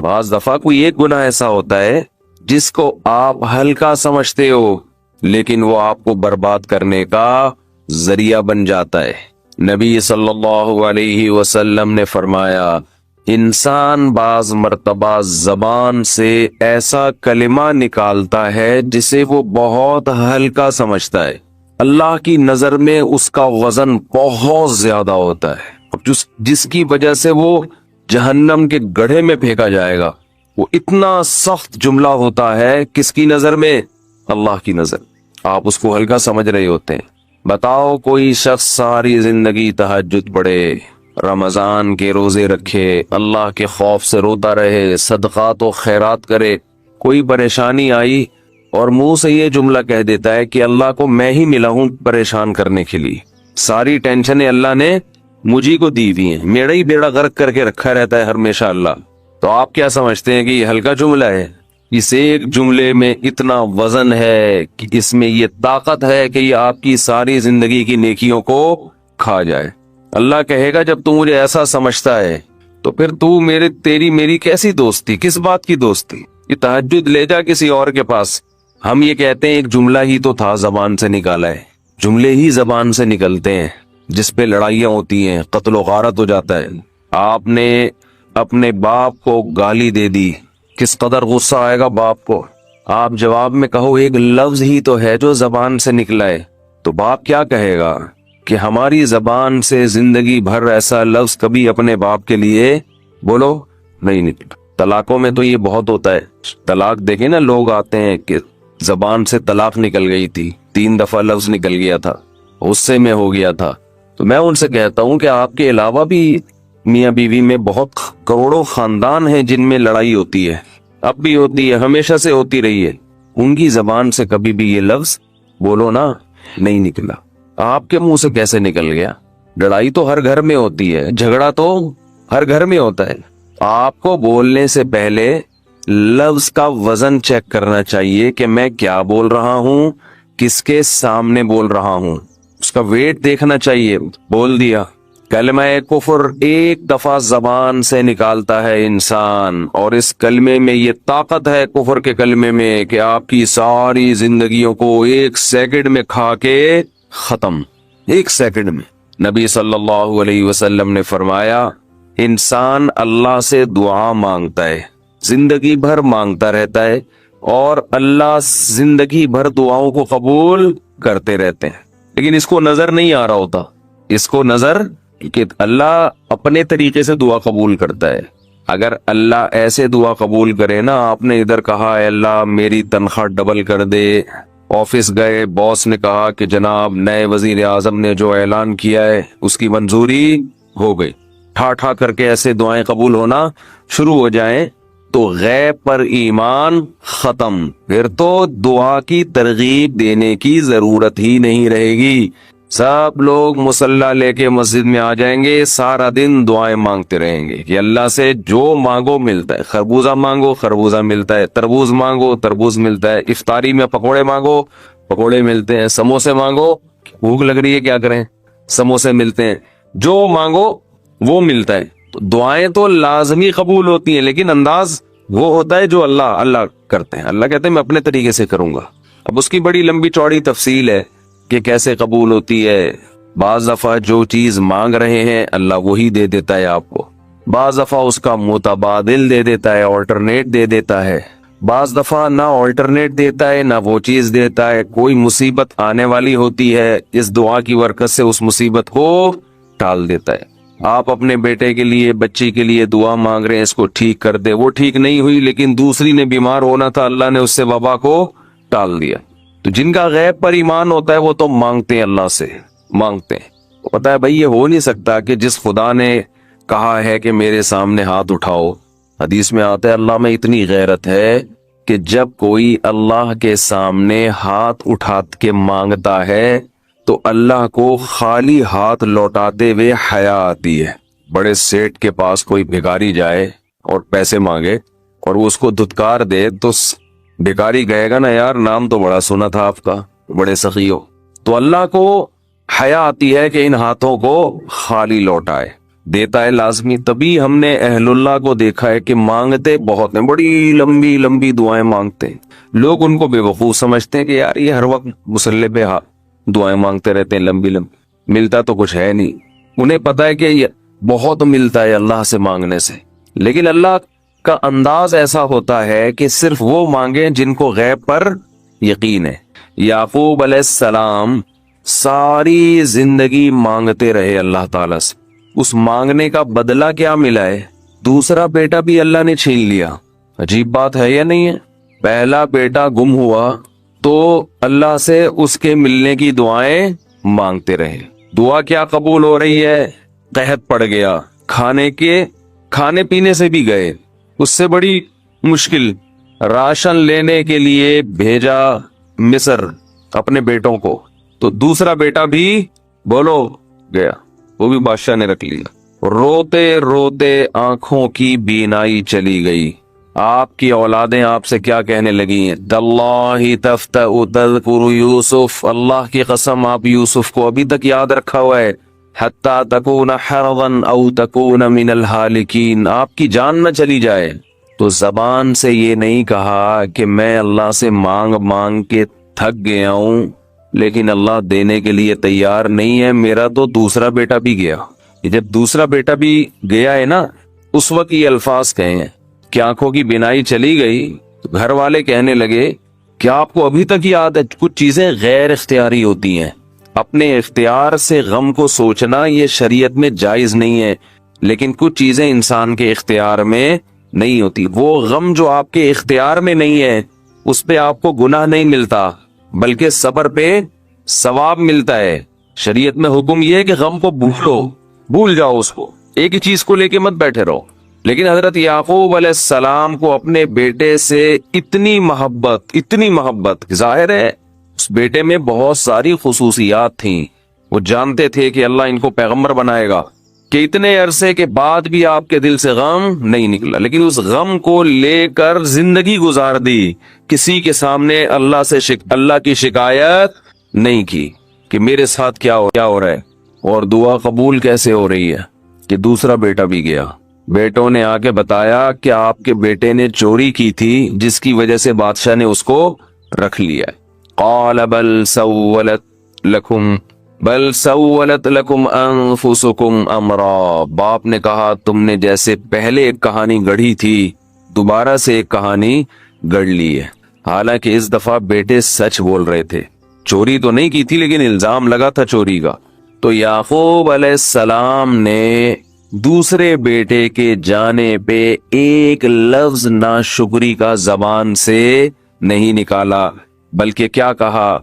بعض دفعہ کوئی ایک گناہ ایسا ہوتا ہے جس کو آپ ہلکا سمجھتے ہو لیکن وہ آپ کو برباد کرنے کا ذریعہ بن جاتا ہے۔ نبی صلی اللہ علیہ وسلم نے فرمایا، انسان بعض مرتبہ زبان سے ایسا کلمہ نکالتا ہے جسے وہ بہت ہلکا سمجھتا ہے، اللہ کی نظر میں اس کا وزن بہت زیادہ ہوتا ہے، جس کی وجہ سے وہ جہنم کے گڑھے میں پھینکا جائے گا۔ وہ اتنا سخت جملہ ہوتا ہے، کس کی نظر میں؟ اللہ کی نظر۔ آپ اس کو ہلکا سمجھ رہے ہوتے ہیں۔ بتاؤ کوئی شخص ساری زندگی تہجد پڑھے، رمضان کے روزے رکھے، اللہ کے خوف سے روتا رہے، صدقات و خیرات کرے، کوئی پریشانی آئی اور منہ سے یہ جملہ کہہ دیتا ہے کہ اللہ کو میں ہی ملا ہوں پریشان کرنے کے لیے، ساری ٹینشنیں اللہ نے مجھے کو دی ہوئی ہیں، میرا ہی بیڑا غرق کر کے رکھا رہتا ہے ہمیشہ اللہ۔ تو آپ کیا سمجھتے ہیں کہ یہ ہلکا جملہ ہے؟ اس ایک جملے میں اتنا وزن ہے کہ اس میں یہ طاقت ہے کہ یہ آپ کی ساری زندگی کی نیکیوں کو کھا جائے۔ اللہ کہے گا جب تو مجھے ایسا سمجھتا ہے تو پھر تو تیری میری کیسی دوستی، کس بات کی دوستی؟ یہ تہجد لے جا کسی اور کے پاس۔ ہم یہ کہتے ہیں ایک جملہ ہی تو تھا، زبان سے نکالا ہے۔ جملے ہی زبان سے نکلتے ہیں جس پہ لڑائیاں ہوتی ہیں، قتل و غارت ہو جاتا ہے۔ آپ نے اپنے باپ کو گالی دے دی، کس قدر غصہ آئے گا باپ کو۔ آپ جواب میں کہو ایک لفظ ہی تو ہے جو زبان سے نکلا ہے، تو باپ کیا کہے گا کہ ہماری زبان سے زندگی بھر ایسا لفظ کبھی اپنے باپ کے لیے بولو نہیں نکلا۔ طلاقوں میں تو یہ بہت ہوتا ہے۔ طلاق دیکھیں نا، لوگ آتے ہیں کہ زبان سے طلاق نکل گئی تھی، 3 دفعہ لفظ نکل گیا تھا، غصے میں ہو گیا تھا۔ تو میں ان سے کہتا ہوں کہ آپ کے علاوہ بھی میاں بیوی میں بہت کروڑوں خاندان ہیں جن میں لڑائی ہوتی ہے، اب بھی ہوتی ہے، ہمیشہ سے ہوتی رہی ہے۔ ان کی زبان سے کبھی بھی یہ لفظ بولو نا نہیں نکلا، آپ کے منہ سے کیسے نکل گیا؟ لڑائی تو ہر گھر میں ہوتی ہے، جھگڑا تو ہر گھر میں ہوتا ہے۔ آپ کو بولنے سے پہلے لفظ کا وزن چیک کرنا چاہیے کہ میں کیا بول رہا ہوں، کس کے سامنے بول رہا ہوں، اس کا ویٹ دیکھنا چاہیے۔ بول دیا کلمہ کفر ایک دفعہ زبان سے نکالتا ہے انسان، اور اس کلمے میں یہ طاقت ہے، کفر کے کلمے میں، کہ آپ کی ساری زندگیوں کو 1 سیکنڈ میں کھا کے ختم، 1 سیکنڈ میں۔ نبی صلی اللہ علیہ وسلم نے فرمایا، انسان اللہ سے دعا مانگتا ہے، زندگی بھر مانگتا رہتا ہے، اور اللہ زندگی بھر دعاؤں کو قبول کرتے رہتے ہیں، لیکن اس کو نظر نہیں آ رہا ہوتا، اس کو نظر کہ اللہ اپنے طریقے سے دعا قبول کرتا ہے۔ اگر اللہ ایسے دعا قبول کرے نا، آپ نے ادھر کہا اے اللہ میری تنخواہ ڈبل کر دے، آفس گئے باس نے کہا کہ جناب نئے وزیر اعظم نے جو اعلان کیا ہے اس کی منظوری ہو گئی، ٹھا ٹھا کر کے ایسے دعائیں قبول ہونا شروع ہو جائیں تو غیب پر ایمان ختم، پھر تو دعا کی ترغیب دینے کی ضرورت ہی نہیں رہے گی۔ سب لوگ مصلی لے کے مسجد میں آ جائیں گے، سارا دن دعائیں مانگتے رہیں گے کہ اللہ سے جو مانگو ملتا ہے، خربوزہ مانگو خربوزہ ملتا ہے، تربوز مانگو تربوز ملتا ہے، افطاری میں پکوڑے مانگو پکوڑے ملتے ہیں، سموسے مانگو، بھوک لگ رہی ہے کیا کریں، سموسے ملتے ہیں، جو مانگو وہ ملتا ہے۔ تو دعائیں تو لازمی قبول ہوتی ہیں، لیکن انداز وہ ہوتا ہے جو اللہ کرتے ہیں۔ اللہ کہتے ہیں میں اپنے طریقے سے کروں گا۔ اب اس کی بڑی لمبی چوڑی تفصیل ہے کہ کیسے قبول ہوتی ہے۔ بعض دفعہ جو چیز مانگ رہے ہیں اللہ وہی دے دیتا ہے آپ کو، بعض دفعہ اس کا متبادل دے دیتا ہے، آلٹرنیٹ دے دیتا ہے، بعض دفعہ نہ آلٹرنیٹ دیتا ہے نہ وہ چیز دیتا ہے۔ کوئی مصیبت آنے والی ہوتی ہے، اس دعا کی برکت سے اس مصیبت کو ٹال دیتا ہے۔ آپ اپنے بیٹے کے لیے بچی کے لیے دعا مانگ رہے ہیں اس کو ٹھیک کر دے، وہ ٹھیک نہیں ہوئی لیکن دوسری نے بیمار ہونا تھا، اللہ نے اس سے وبا کو ٹال دیا۔ تو جن کا غیب پر ایمان ہوتا ہے وہ تو مانگتے ہیں، اللہ سے مانگتے ہیں۔ پتا ہے بھائی یہ ہو نہیں سکتا کہ جس خدا نے کہا ہے کہ میرے سامنے ہاتھ اٹھاؤ، حدیث میں آتا ہے اللہ میں اتنی غیرت ہے کہ جب کوئی اللہ کے سامنے ہاتھ اٹھا کے مانگتا ہے تو اللہ کو خالی ہاتھ لوٹاتے ہوئے حیا آتی ہے۔ بڑے سیٹ کے پاس کوئی بھکاری جائے اور پیسے مانگے اور وہ اس کو دھتکار دے تو بھکاری کہے گا نا یار نام تو بڑا سنا تھا آپ کا، بڑے سخی ہو۔ تو اللہ کو حیا آتی ہے کہ ان ہاتھوں کو خالی لوٹائے۔ دیتا ہے لازمی. تبھی ہم نے اہل اللہ کو دیکھا ہے کہ مانگتے بہت ہیں, بڑی لمبی لمبی دعائیں مانگتے ہیں. لوگ ان کو بے وقوف سمجھتے ہیں کہ یار یہ ہر وقت مصلی پہ دعائیں مانگتے رہتے ہیں لمبی لمبی, ملتا تو کچھ ہے نہیں. انہیں پتا ہے کہ یہ بہت ملتا ہے اللہ سے مانگنے سے, لیکن اللہ کا انداز ایسا ہوتا ہے کہ صرف وہ مانگیں جن کو غیب پر یقین ہے. یعقوب علیہ السلام ساری زندگی مانگتے رہے اللہ تعالیٰ سے. اس مانگنے کا بدلہ کیا ملا ہے؟ دوسرا بیٹا بھی اللہ نے چھین لیا. عجیب بات ہے یا نہیں ہے؟ پہلا بیٹا گم ہوا تو اللہ سے اس کے ملنے کی دعائیں مانگتے رہے. دعا کیا قبول ہو رہی ہے؟ قحط پڑ گیا, کھانے پینے سے بھی گئے. اس سے بڑی مشکل, راشن لینے کے لیے بھیجا مصر اپنے بیٹوں کو, تو دوسرا بیٹا بھی بولو گیا, وہ بھی بادشاہ نے رکھ لیا. روتے روتے آنکھوں کی بینائی چلی گئی. آپ کی اولادیں آپ سے کیا کہنے لگی ہیں؟ تاللہ تفتأ تذکر یوسف, اللہ کی قسم آپ یوسف کو ابھی تک یاد رکھا ہوا ہے. حتی تکون حرضا او تکون من الہالکین, آپ کی جان نہ چلی جائے. تو زبان سے یہ نہیں کہا کہ میں اللہ سے مانگ مانگ کے تھک گیا ہوں, لیکن اللہ دینے کے لیے تیار نہیں ہے, میرا تو دوسرا بیٹا بھی گیا. جب دوسرا بیٹا بھی گیا ہے نا, اس وقت یہ الفاظ کہے ہیں کہ آنکھوں کی بینائی چلی گئی. تو گھر والے کہنے لگے کیا آپ کو ابھی تک یاد ہے؟ کچھ چیزیں غیر اختیاری ہوتی ہیں, اپنے اختیار سے غم کو سوچنا یہ شریعت میں جائز نہیں ہے, لیکن کچھ چیزیں انسان کے اختیار میں نہیں ہوتی. وہ غم جو آپ کے اختیار میں نہیں ہے اس پہ آپ کو گناہ نہیں ملتا, بلکہ صبر پہ ثواب ملتا ہے. شریعت میں حکم یہ ہے کہ غم کو بھول جاؤ, اس کو ایک ہی چیز کو لے کے مت بیٹھے رہو. لیکن حضرت یعقوب علیہ السلام کو اپنے بیٹے سے اتنی محبت ظاہر ہے اس بیٹے میں بہت ساری خصوصیات تھیں. وہ جانتے تھے کہ اللہ ان کو پیغمبر بنائے گا, کہ اتنے عرصے کے بعد بھی آپ کے دل سے غم نہیں نکلا, لیکن اس غم کو لے کر زندگی گزار دی. کسی کے سامنے اللہ کی شکایت نہیں کی کہ میرے ساتھ کیا ہو رہا ہے. اور دعا قبول کیسے ہو رہی ہے کہ دوسرا بیٹا بھی گیا. بیٹوں نے آ کے بتایا کہ آپ کے بیٹے نے چوری کی تھی جس کی وجہ سے بادشاہ نے اس کو رکھ لیا. قال بل سولت لکم انفسکم امرا, باپ نے کہا تم نے جیسے پہلے ایک کہانی گڑھی تھی دوبارہ سے ایک کہانی گڑھ لی ہے. حالانکہ اس دفعہ بیٹے سچ بول رہے تھے, چوری تو نہیں کی تھی لیکن الزام لگا تھا چوری کا. تو یعقوب علیہ السلام نے دوسرے بیٹے کے جانے پہ ایک لفظ ناشکری کا زبان سے نہیں نکالا, بلکہ کیا کہا؟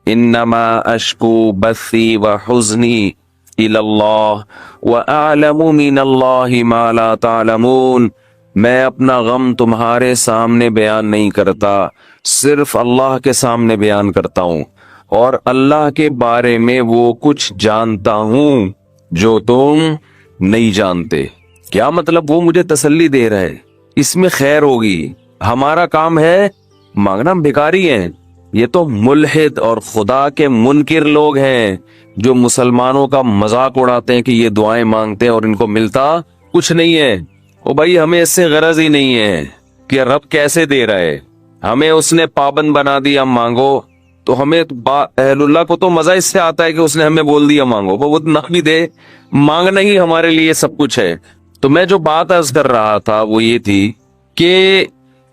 انما اشکو بثی وحزنی الی اللہ واعلم من اللہ ما لا تعلمون, میں اپنا غم تمہارے سامنے بیان نہیں کرتا, صرف اللہ کے سامنے بیان کرتا ہوں, اور اللہ کے بارے میں وہ کچھ جانتا ہوں جو تم نہیں جانتے. کیا مطلب؟ وہ مجھے تسلی دے رہا ہے, اس میں خیر ہوگی. ہمارا کام ہے مانگنا, بھکاری ہیں یہ تو ملحد اور خدا کے منکر لوگ ہیں جو مسلمانوں کا مذاق اڑاتے ہیں کہ یہ دعائیں مانگتے ہیں اور ان کو ملتا کچھ نہیں ہے. او بھائی ہمیں اس سے غرض ہی نہیں ہے کہ رب کیسے دے رہا ہے, ہمیں اس نے پابند بنا دیا مانگو, تو ہمیں اہل اللہ کو تو مزہ اس سے آتا ہے کہ اس نے ہمیں بول دیا مانگو, وہ نہ بھی دے, مانگنا ہی ہمارے لیے سب کچھ ہے. تو میں جو بات عرض کر رہا تھا وہ یہ تھی کہ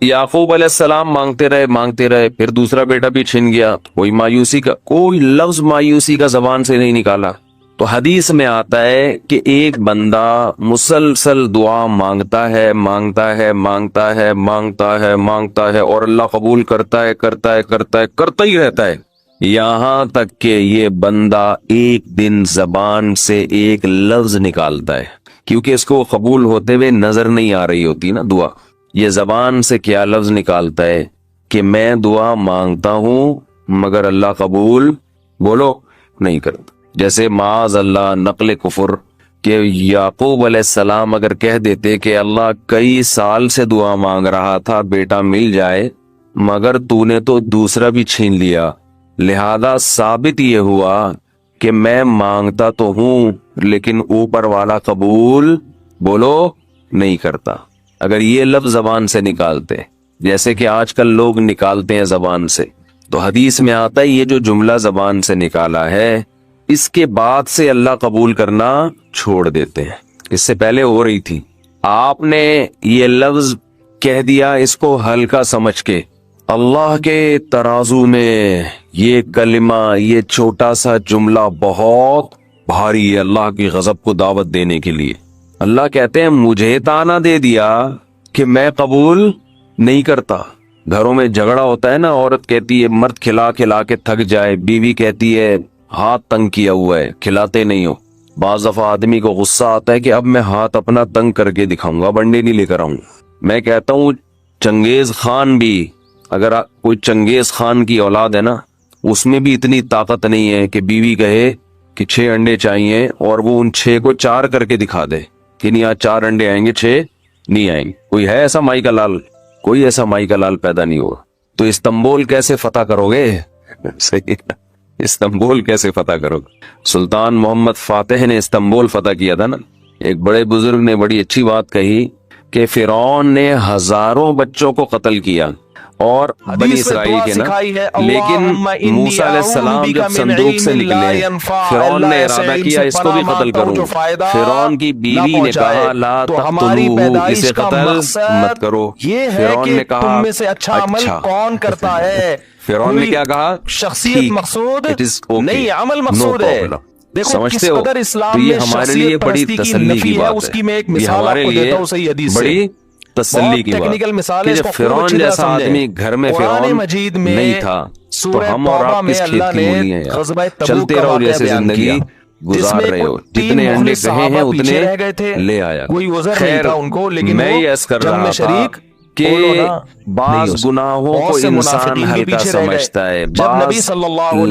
یعقوب علیہ السلام مانگتے رہے, پھر دوسرا بیٹا بھی چھن گیا. کوئی لفظ مایوسی کا زبان سے نہیں نکالا. تو حدیث میں آتا ہے کہ ایک بندہ مسلسل دعا مانگتا ہے اور اللہ قبول کرتا ہی رہتا ہے, یہاں تک کہ یہ بندہ ایک دن زبان سے ایک لفظ نکالتا ہے, کیونکہ اس کو قبول ہوتے ہوئے نظر نہیں آ رہی ہوتی نا دعا. یہ زبان سے کیا لفظ نکالتا ہے کہ میں دعا مانگتا ہوں مگر اللہ قبول بولو نہیں کرتا. جیسے معاذ اللہ نقل کفر کہ یعقوب علیہ السلام اگر کہہ دیتے کہ اللہ کئی سال سے دعا مانگ رہا تھا بیٹا مل جائے, مگر تو نے تو دوسرا بھی چھین لیا, لہذا ثابت یہ ہوا کہ میں مانگتا تو ہوں لیکن اوپر والا قبول بولو نہیں کرتا. اگر یہ لفظ زبان سے نکالتے جیسے کہ آج کل لوگ نکالتے ہیں زبان سے, تو حدیث میں آتا ہے یہ جو جملہ زبان سے نکالا ہے اس کے بعد سے اللہ قبول کرنا چھوڑ دیتے ہیں. اس سے پہلے ہو رہی تھی, آپ نے یہ لفظ کہہ دیا اس کو ہلکا سمجھ کے. اللہ کے ترازو میں یہ کلمہ, یہ چھوٹا سا جملہ بہت بھاری ہے اللہ کی غضب کو دعوت دینے کے لیے. اللہ کہتے ہیں مجھے تانا دے دیا کہ میں قبول نہیں کرتا. گھروں میں جھگڑا ہوتا ہے نا, عورت کہتی ہے مرد کھلا کھلا کے تھک جائے, بیوی کہتی ہے ہاتھ تنگ کیا ہوا ہے کھلاتے نہیں ہو. بعض دفعہ آدمی کو غصہ آتا ہے کہ اب میں ہاتھ اپنا تنگ کر کے دکھاؤں گا, بنڈے نہیں لے کر آؤں. میں کہتا ہوں چنگیز خان بھی, اگر کوئی چنگیز خان کی اولاد ہے نا, اس میں بھی اتنی طاقت نہیں ہے کہ بیوی کہے کہ 6 انڈے چاہیے اور وہ ان 6 کو 4 کر کے دکھا دے کہ نہیں آج 4 انڈے آئیں گے 6 نہیں آئیں گے. کوئی ہے ایسا مائی کا لال؟ کوئی ایسا مائی کا لال پیدا نہیں ہوا. تو استنبول کیسے فتح کرو گے؟ صحیح, استنبول کیسے فتح کرو گے؟ سلطان محمد فاتح نے استنبول فتح کیا تھا نا. ایک بڑے بزرگ نے بڑی اچھی بات کہی کہ فرعون نے ہزاروں بچوں کو قتل کیا اور بنی اسرائیل کے نا, لیکن موسیٰ علیہ السلام جب صندوق سے نکلے فرعون نے ارادہ کیا اس کو بھی قتل کروں. فرعون کی بیوی نے کہا لا تقتلوہ, اسے قتل مت کرو. فرعون نے کہا اچھا. کون کرتا ہے؟ فرعون نے کیا کہا؟ شخصیت مقصود نہیں, عمل مقصود ہے. سمجھتے ہو؟ تو یہ ہمارے لیے بڑی تسلی کی بات ہے, یہ ہمارے لیے بڑی تسلی کی بات کہ جب فرعون جیسا آدمی گھر میں فرعون نہیں تھا تو ہم اور آپ کس کھیت کی مولی ہیں یار. چلتے رہو جیسے زندگی گزار رہے ہو, جتنے انڈے کہے ہیں اتنے لے آیا. خیر میں یہ عرض کر رہا تھا کہ بعض گناہوں کو انسان ہلکا سمجھتا ہے, بعض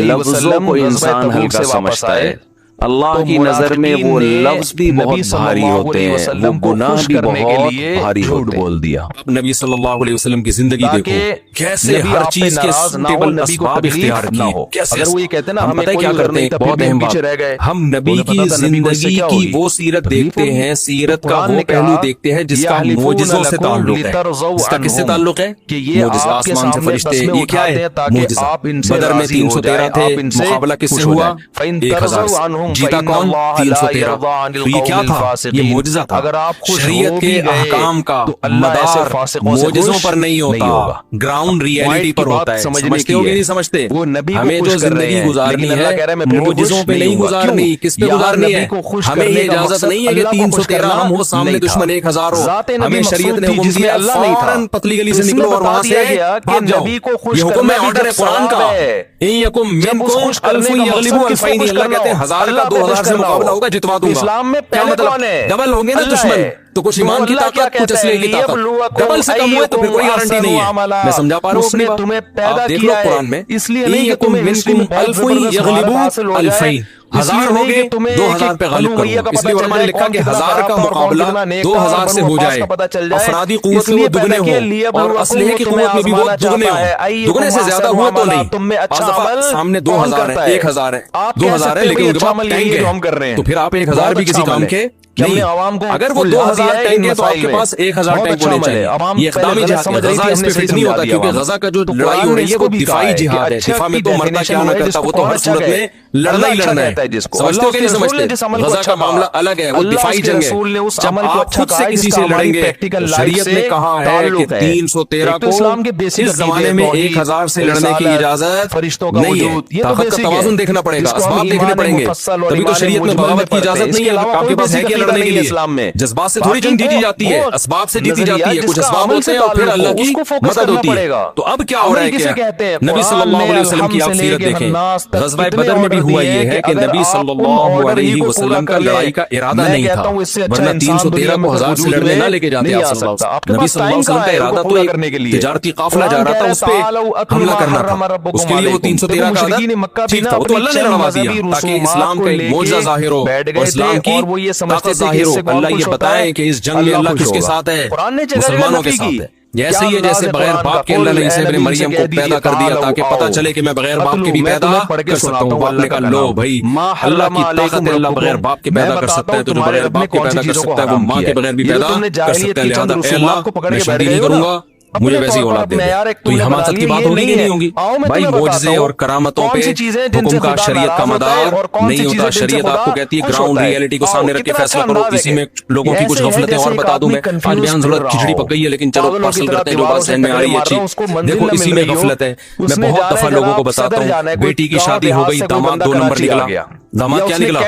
لفظوں کو انسان ہلکا سمجھتا ہے. اللہ کی نظر میں وہ لفظ بھی بہت بھاری ہوتے ہیں, وہ گناہ بھی بہت بھاری ہوتے ہیں. نبی صلی اللہ علیہ وسلم کی زندگی دیکھو کیسے ہر چیز کے سوٹیبل اسباب اختیار کیے. کیسے ہم پتہ کیا کرتے ہیں, بہت اہم بات, ہم نبی کی زندگی کی وہ سیرت دیکھتے ہیں, سیرت کا وہ پہلو دیکھتے ہیں جس کا معجزوں سے تعلق ہے. اس کا کس سے تعلق ہے؟ معجزہ آسمان سے فرشتے. یہ کیا ہے معجزہ؟ بدر میں 313 تھے, مقابلہ کس سے ہوا؟ 1000 سے. جیتا کون؟ 313. تو یہ کیا تھا؟ یہ معجزہ تھا. شریعت کے احکام کا مدار معجزوں پر نہیں ہوتا, گراؤنڈ ریئلٹی پر ہوتا ہے. سمجھتے ہو کہ نہیں سمجھتے؟ ہمیں جو زندگی گزارنی ہے معجزوں پہ نہیں گزارنی. کس پہ گزارنی ہے؟ ہمیں یہ اجازت نہیں ہے کہ 313 ہم ہو, سامنے دشمن 1000 ہو. ہمیں شریعت نے حکم دیا فوراً پتلی گلی سے نکلو اور وہاں سے بھاگ جاؤ. یہ حکم ہے, آرڈر ہے قرآن کا. یکم منکم الف یغلبوا الفین. اللہ کہتے ہیں 1000 کا 2000 سے مقابلہ ہوگا, جتوا دوں گا. اسلام میں کیا مطلب؟ ڈبل ہوں گے نا دشمن, تو کچھ ایمان کی طاقت کچھ اسلحے کی طاقت. ڈبل سے کم ہوئے تو پھر کوئی گارنٹی نہیں ہے. میں سمجھا پا رہا ہوں اپنی بات؟ آپ دیکھ لو قرآن میں یکم منکم الف یغلبوا الفین. 1000 ہو گے 2000 پہ غالب کرو. اس لیے علماء نے لکھا کہ 1000 کا مقابلہ 2000 سے ہو جائے. افرادی قوت میں وہ دگنے ہوں اور اسلحے کی قوت میں بھی وہ دگنے ہوں. دگنے سے زیادہ ہوا تو نہیں. سامنے 2000 ہے, 1000 ہے, 2000 ہے, لیکن ان کے بعد ٹینک ہے, تو پھر آپ 1000 بھی کسی کام کے نہیں. اگر وہ 2000 ٹینک ہے تو آپ کے پاس 1000 ٹینک ہونے چاہیے. یہ اقدامی جہاد ہے. غزہ اس پہ فٹ نہیں ہوتا, کیونکہ غزہ کا جو لڑائی ہو رہی ہے وہ دفاعی جہاد ہے. دفاع میں تو مرتا کیا نہ کرتا, وہ تو ہر صورت میں لڑنا ہی لڑنا ہے. سمجھتے ہو کہ نہیں سمجھتے؟ غزہ کا معاملہ الگ ہے, وہ دفاعی جنگ ہے. جب آپ خود سے کسی سے لڑیں گے, شریعت نے کہا ہے کہ 313 کو اس زمانے میں 1000 سے لڑنے کی اجازت نہیں ہے. طاقت کا توازن دیکھنا پڑے گا, اسباب دیکھنے پڑیں گے. تبھی تو شریعت میں بغاوت کی اجازت نہیں ہے. آپ کے پاس ہے کیا لڑنے کے لیے؟ جذبات سے تھوڑی جنگ جیتی جاتی ہے, اسباب سے جیتی جاتی ہے. کچھ اسباب ہوتے ہیں اور پھر اللہ کی مدد ہوتی ہے. تو اب کیا ہو رہا ہے کہ نبی صلی اللہ علیہ وسلم کی آپ سیرت دیکھیں. غزوہ بدر میں بھی ہوا یہ ہے کہ نبی صلی اللہ علیہ وسلم کا لڑائی کا ارادہ نہیں تھا, ورنہ 313 کو 1000 سے لڑنے نہ لے کے جاتے آپ صلی اللہ علیہ وسلم. نبی صلی اللہ علیہ وسلم کا ارادہ تو ایک تجارتی قافلہ جا رہا تھا, اس پہ حملہ کرنا تھا. اس کے لیے وہ 313 کا عدد ٹھیک تھا, وہ تو اللہ نے لڑوا دیا تاکہ اسلام کا ایک معجزہ ظاہر ہو اور اسلام کی طاقت ظاہر ہو. اللہ یہ بتائیں کہ اس جنگ میں اللہ کس کے ساتھ ہے؟ مسلمانوں کے ساتھ ہے. جیسے یہ جیسے بغیر باپ کے اللہ نے عیسی ابن مریم کو پیدا کر دیا تاکہ پتہ چلے کہ میں بغیر باپ کے بھی پیدا کر سکتا ہوں. باپ نے کہا لو بھائی اللہ کی طاقت ہے, اللہ بغیر باپ کے پیدا کر سکتا ہے, تو جو بغیر باپ کے پیدا کر سکتا ہے وہ ماں کے بغیر بھی پیدا کر سکتا ہے. لہٰذا اے اللہ میں شادی نہیں کروں گا, مجھے ویسی اولاد دے دے. تو یہ حماقت کی بات ہوگی کہ نہیں ہوگی بھائی؟ معجزے اور کرامتوں پہ حکم کا شریعت کا مدار نہیں ہوتا. شریعت آپ کو کہتی ہے گراؤنڈ ریئلٹی کو سامنے رکھ کے فیصلہ کرو. اسی میں لوگوں کی کچھ غفلتیں اور بتا دوں میں. آج بیان ضرورت کھچڑی پک گئی ہے لیکن چلو پارسل کرتے ہیں جو بات ذہن میں آ رہی ہے اچھی. دیکھو اسی میں غفلت ہے. میں بہت دفعہ لوگوں کو بتاتا ہوں بیٹی کی شادی ہو گئی, داماد 2 نمبر نکلا. داماد کیا نکلا؟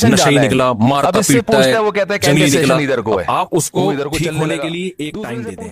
نشئی نکلا, مارتا پیٹتا ہے, جنگلی نکلا. آپ اس کو ٹھیک ہونے کے لیے ایک ٹائم دے دیں.